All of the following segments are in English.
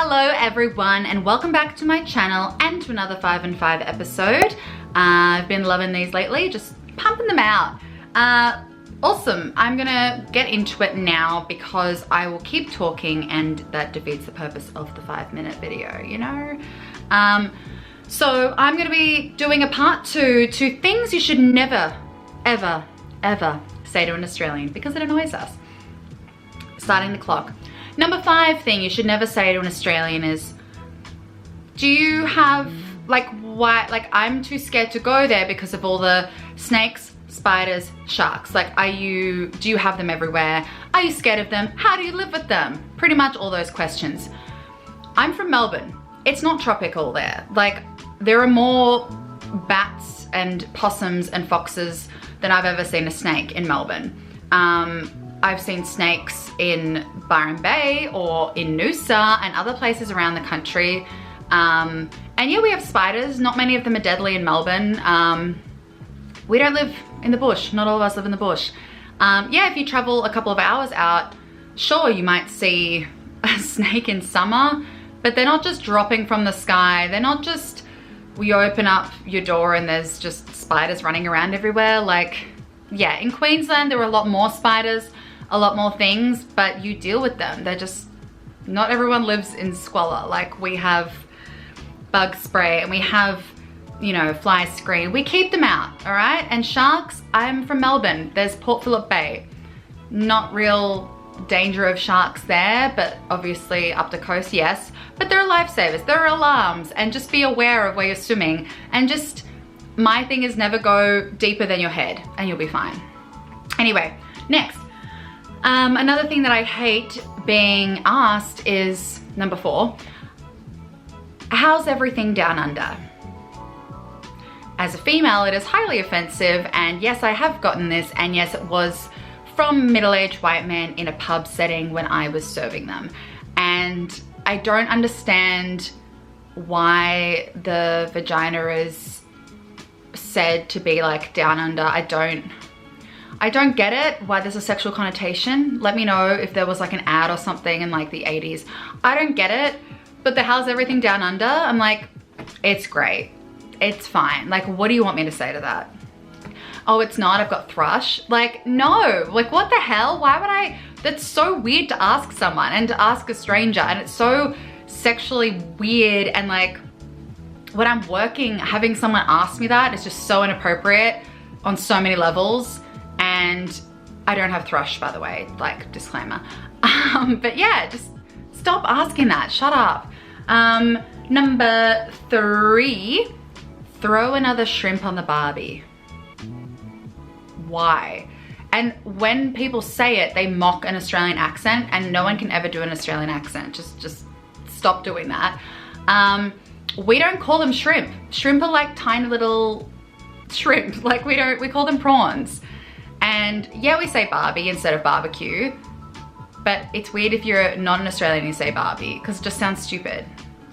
Hello everyone and welcome back to my channel and to another 5 and 5 episode. I've been loving these lately, just pumping them out. Awesome, I'm gonna get into it now because I will keep talking and that defeats the purpose of the 5-minute video, you know? So I'm gonna be doing a part 2 to things you should never, ever, ever say to an Australian because it annoys us. Starting the clock. Number 5 thing you should never say to an Australian is, do you have, why, I'm too scared to go there because of all the snakes, spiders, sharks. Do you have them everywhere? Are you scared of them? How do you live with them? Pretty much all those questions. I'm from Melbourne. It's not tropical there. There are more bats and possums and foxes than I've ever seen a snake in Melbourne. I've seen snakes in Byron Bay or in Noosa and other places around the country. And yeah, we have spiders. Not many of them are deadly in Melbourne. We don't live in the bush. Not all of us live in the bush. Yeah, if you travel a couple of hours out, sure, you might see a snake in summer, but they're not just dropping from the sky. They're not just, you open up your door and there's just spiders running around everywhere. Yeah, in Queensland, there are a lot more spiders, a lot more things, but you deal with them. They're just, not everyone lives in squalor. We have bug spray and we have, you know, fly screen. We keep them out, all right? And sharks, I'm from Melbourne. There's Port Phillip Bay. Not real danger of sharks there, but obviously up the coast, yes. But there are lifesavers, there are alarms, and just be aware of where you're swimming. And just, my thing is never go deeper than your head and you'll be fine. Anyway, next. Another thing that I hate being asked is number 4. How's everything down under? As a female, it is highly offensive, and yes, I have gotten this, and yes, it was from middle-aged white men in a pub setting when I was serving them. And I don't understand why the vagina is said to be down under. I don't get it, why there's a sexual connotation. Let me know if there was an ad or something in the 80s. I don't get it, but the how's everything down under? I'm it's great. It's fine. What do you want me to say to that? Oh, it's not, I've got thrush. No, what the hell? Why would I? That's so weird to ask someone and to ask a stranger, and it's so sexually weird, and when I'm working, having someone ask me that is just so inappropriate on so many levels. And I don't have thrush, by the way, disclaimer. But yeah, just stop asking that, shut up. Number 3, throw another shrimp on the Barbie. Why? And when people say it, they mock an Australian accent, and no one can ever do an Australian accent. Just stop doing that. We don't call them shrimp. Shrimp are tiny little shrimp. We call them prawns. And yeah, we say Barbie instead of barbecue, but it's weird if you're not an Australian and you say Barbie, because it just sounds stupid.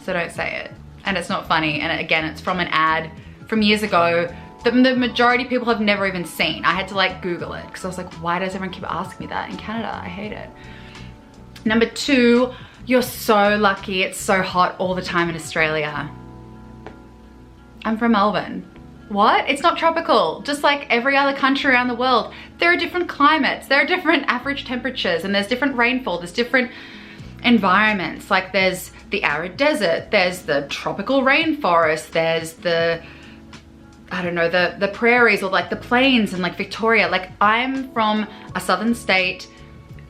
So don't say it. And it's not funny. And again, it's from an ad from years ago that the majority of people have never even seen. I had to Google it because I was why does everyone keep asking me that in Canada? I hate it. Number 2, you're so lucky it's so hot all the time in Australia. I'm from Melbourne. What? It's not tropical. Just like every other country around the world, there are different climates, there are different average temperatures, and there's different rainfall, there's different environments. There's the arid desert, there's the tropical rainforest, there's the, I don't know, the prairies, or the plains and Victoria. I'm from a southern state.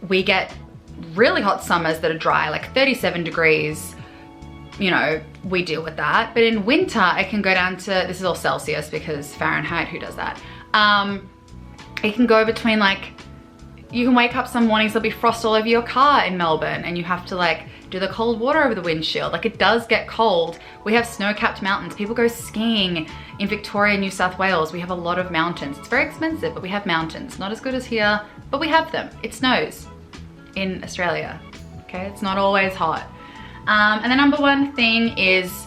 We get really hot summers that are dry, 37 degrees. You know, we deal with that. But in winter, it can go down to, this is all Celsius because Fahrenheit, who does that? It can go between you can wake up some mornings, there'll be frost all over your car in Melbourne, and you have to do the cold water over the windshield. It does get cold. We have snow-capped mountains. People go skiing in Victoria, New South Wales. We have a lot of mountains. It's very expensive, but we have mountains. Not as good as here, but we have them. It snows in Australia, okay? It's not always hot. And the number 1 thing is,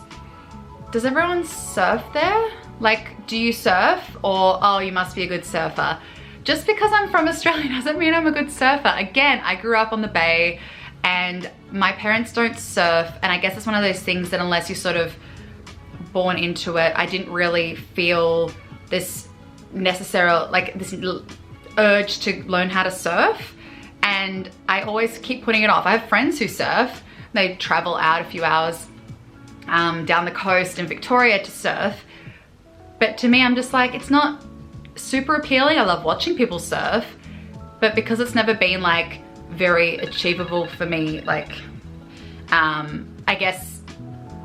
does everyone surf there? Do you surf? Or, oh, you must be a good surfer. Just because I'm from Australia doesn't mean I'm a good surfer. Again, I grew up on the bay and my parents don't surf, and I guess it's one of those things that unless you're sort of born into it, I didn't really feel this necessary, like this urge to learn how to surf, and I always keep putting it off. I have friends who surf. They travel out a few hours down the coast in Victoria to surf, but to me I'm just like, it's not super appealing. I love watching people surf, but because it's never been like very achievable for me, like I guess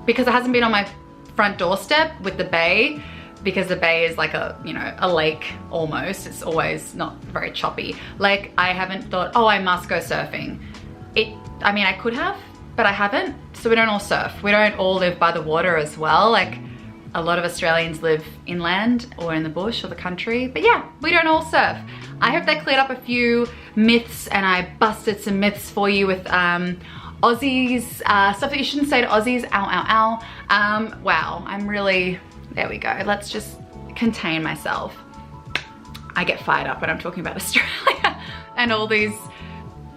because it hasn't been on my front doorstep with the bay, because the bay is like a, you know, a lake almost. It's always not very choppy. Like I haven't thought, oh, I must go surfing. I mean, I could have, but I haven't. So we don't all surf. We don't all live by the water as well. Like a lot of Australians live inland or in the bush or the country, but yeah, we don't all surf. I hope that cleared up a few myths, and I busted some myths for you with Aussies, stuff that you shouldn't say to Aussies. Ow, ow, ow. Wow, I'm really, there we go. Let's just contain myself. I get fired up when I'm talking about Australia and all these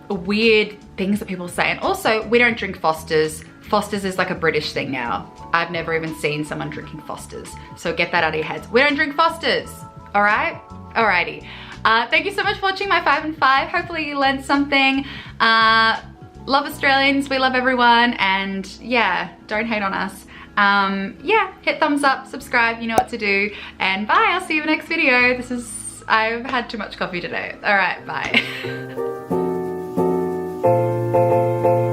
weird things that people say. And also, we don't drink Fosters. Fosters is like a British thing now. I've never even seen someone drinking Fosters. So get that out of your heads. We don't drink Fosters, all right? Alrighty. Thank you so much for watching my 5 and 5. Hopefully you learned something. Love Australians, we love everyone, and yeah, don't hate on us. Yeah, hit thumbs up, subscribe, you know what to do, and bye, I'll see you in the next video. I've had too much coffee today. All right, bye.